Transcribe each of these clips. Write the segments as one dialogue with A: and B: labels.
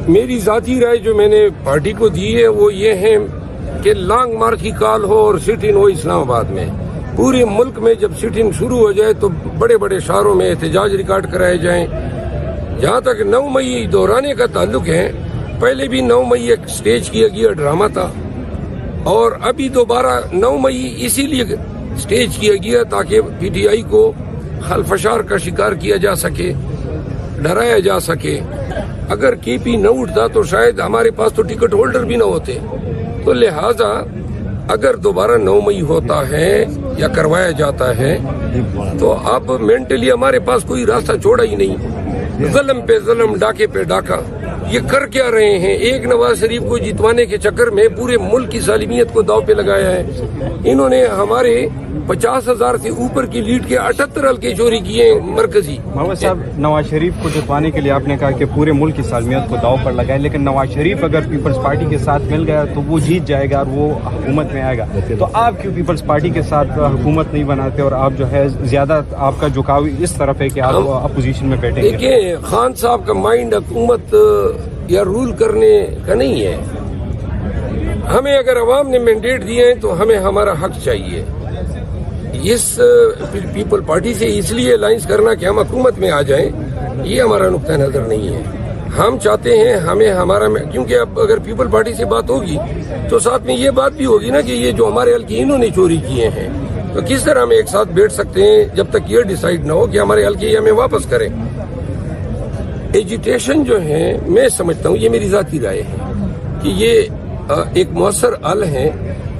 A: میری ذاتی رائے جو میں نے پارٹی کو دی ہے وہ یہ ہے کہ لانگ مارچ کی کال ہو اور سٹ ان ہو اسلام آباد میں. پورے ملک میں جب سٹ ان شروع ہو جائے تو بڑے بڑے شہروں میں احتجاج ریکارڈ کرائے جائیں. جہاں تک 9 مئی دہرانے کا تعلق ہے، پہلے بھی 9 مئی ایک سٹیج کیا گیا ڈرامہ تھا، اور ابھی دوبارہ 9 مئی اسی لیے سٹیج کیا گیا تاکہ پی ٹی آئی کو خلفشار کا شکار کیا جا سکے، ڈرایا جا سکے. اگر کے پی نہ اٹھتا تو شاید ہمارے پاس تو ٹکٹ ہولڈر بھی نہ ہوتے. تو لہذا اگر دوبارہ 9 مئی ہوتا ہے یا کروایا جاتا ہے تو اب مینٹلی ہمارے پاس کوئی راستہ چھوڑا ہی نہیں. ظلم پہ ظلم، ڈاکے پہ ڈاکہ، یہ کر کیا رہے ہیں؟ ایک نواز شریف کو جتوانے کے چکر میں پورے ملک کی سالمیت کو داؤ پہ لگایا ہے. انہوں نے ہمارے 50,000 سے اوپر کی لیڈ کے 78 حلقے چوری کیے ہیں مرکزی.
B: محمد صاحب، نواز شریف کو جتوانے کے لیے آپ نے کہا کہ پورے ملک کی سالمیت کو داؤ پر لگائے، لیکن نواز شریف اگر پیپلز پارٹی کے ساتھ مل گیا تو وہ جیت جائے گا اور وہ حکومت میں آئے گا. تو آپ کیوں پیپلز پارٹی کے ساتھ حکومت نہیں بناتے اور آپ جو ہے زیادہ آپ کا جھکاؤ اس طرف ہے کہ آپ اپوزیشن میں بیٹھیں گے؟
A: دیکھیں، خان صاحب کا مائنڈ حکومت یا رول کرنے کا نہیں ہے. ہمیں اگر عوام نے مینڈیٹ دیے ہیں تو ہمیں ہمارا حق چاہیے. اس پیپل پارٹی سے اس لیے الائنس کرنا کہ ہم حکومت میں آ جائیں، یہ ہمارا نقطہ نظر نہیں ہے. ہم چاہتے ہیں ہمیں ہمارا، کیونکہ اب اگر پیپل پارٹی سے بات ہوگی تو ساتھ میں یہ بات بھی ہوگی نا کہ یہ جو ہمارے حلقے انہوں نے چوری کیے ہیں، تو کس طرح ہم ایک ساتھ بیٹھ سکتے ہیں جب تک یہ ڈیسائیڈ نہ ہو کہ ہمارے حلقے یہ ہمیں واپس کریں. ایجیٹیشن جو ہے، میں سمجھتا ہوں، یہ میری ذاتی رائے ہے کہ یہ ایک مؤثر حل ہے.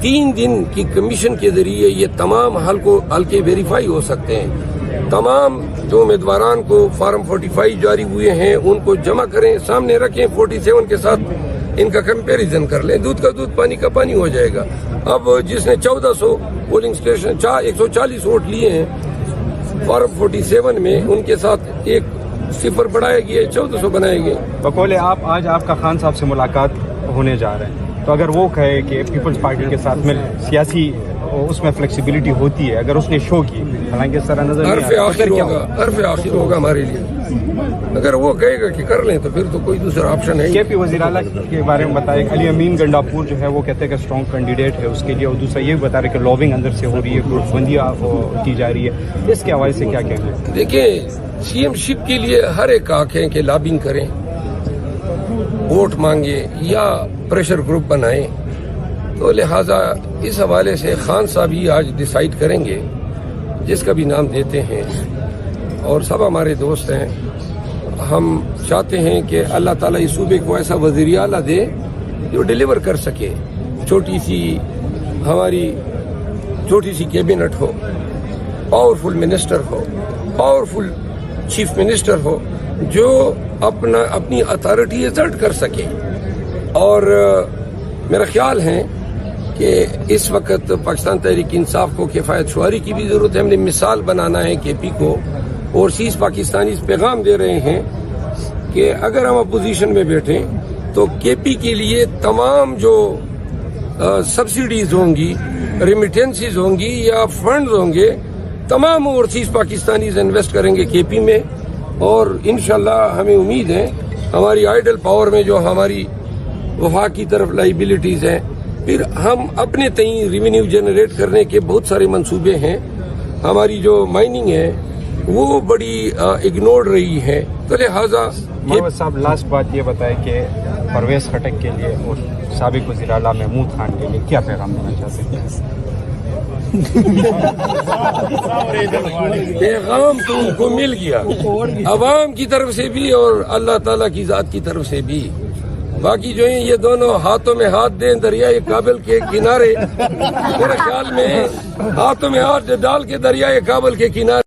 A: 3 دن کی کمیشن کے ذریعے یہ تمام حلقے ویریفائی ہو سکتے ہیں. تمام جو امیدواران کو فارم 45 جاری ہوئے ہیں ان کو جمع کریں، سامنے رکھیں، 47 کے ساتھ ان کا کمپیریزن کر لیں. دودھ کا دودھ، پانی کا پانی ہو جائے گا. اب جس نے 1400 پولنگ اسٹیشن 140 ووٹ لیے ہیں فارم 47 میں، ان کے ساتھ ایک صفر بڑھایا گیا، 1400 بنائے گئے.
B: بقول آج آپ کا خان صاحب سے ملاقات ہونے جا رہے ہیں، تو اگر وہ کہے کہ پیپلز پارٹی کے ساتھ مل سیاسی اس میں فلیکسیبلٹی ہوتی ہے، اگر اس نے شو کی، حالانکہ اس طرح نظر
A: حرف آخر ہوگا ہمارے لیے. اگر وہ کہے گا کہ کر لیں تو پھر تو کوئی دوسرا آپشن ہے.
B: کے پی وزیر اعلیٰ کے بارے میں بتائیں. علی امین گنڈاپور جو ہے وہ کہتے ہیں کہ اسٹرانگ کینڈیڈیٹ ہے اس کے لیے، اور دوسرا یہ بتا رہے کہ لابنگ اندر سے ہو رہی ہے، گروپ بندیاں کی جا رہی ہے. اس کے حوالے سے کیا کہنا ہے؟
A: دیکھیں، سی ایم شپ کے لیے ہر ایک حق ہے کہ لابنگ کریں، ووٹ مانگے یا پریشر گروپ بنائیں. تو لہٰذا اس حوالے سے خان صاحب ہی آج ڈیسائیڈ کریں گے، جس کا بھی نام دیتے ہیں، اور سب ہمارے دوست ہیں. ہم چاہتے ہیں کہ اللہ تعالیٰ اس صوبے کو ایسا وزیر اعلیٰ دے جو ڈیلیور کر سکے. ہماری چھوٹی سی کیبنٹ ہو، پاورفل منسٹر ہو، پاورفل چیف منسٹر ہو، جو اپنی اتھارٹی ایگزرٹ کر سکے. اور میرا خیال ہے کہ اس وقت پاکستان تحریک انصاف کو کفایت شعاری کی بھی ضرورت ہے. ہم نے مثال بنانا ہے کے پی کو. اوورسیز پاکستانی اس پیغام دے رہے ہیں کہ اگر ہم اپوزیشن میں بیٹھیں تو کے پی کے لیے تمام جو سبسڈیز ہوں گی، ریمیٹنسز ہوں گی یا فنڈز ہوں گے، تمام اوورسیز پاکستانیز انویسٹ کریں گے کے پی میں. اور انشاءاللہ ہمیں امید ہے ہماری آئیڈل پاور میں جو ہماری وفاق کی طرف لائبلٹیز ہیں، پھر ہم اپنے تئیں ریونیو جنریٹ کرنے کے بہت سارے منصوبے ہیں. ہماری جو مائننگ ہے وہ بڑی اگنورڈ رہی ہے. تو لہٰذا
B: محمد صاحب، لاسٹ بات یہ بتائیں کہ پرویز خٹک کے لیے اور سابق وزیر اعلیٰ محمود خان کے لیے کیا پیغام دینا چاہتے ہیں؟
A: پیغام تو ان کو مل گیا، عوام کی طرف سے بھی اور اللہ تعالیٰ کی ذات کی طرف سے بھی. باقی جو ہیں یہ دونوں ہاتھوں میں ہاتھ دیں دریائے کابل کے کنارے. میرے خیال میں ہاتھوں میں ہاتھ ڈال کے دریائے کابل کے کنارے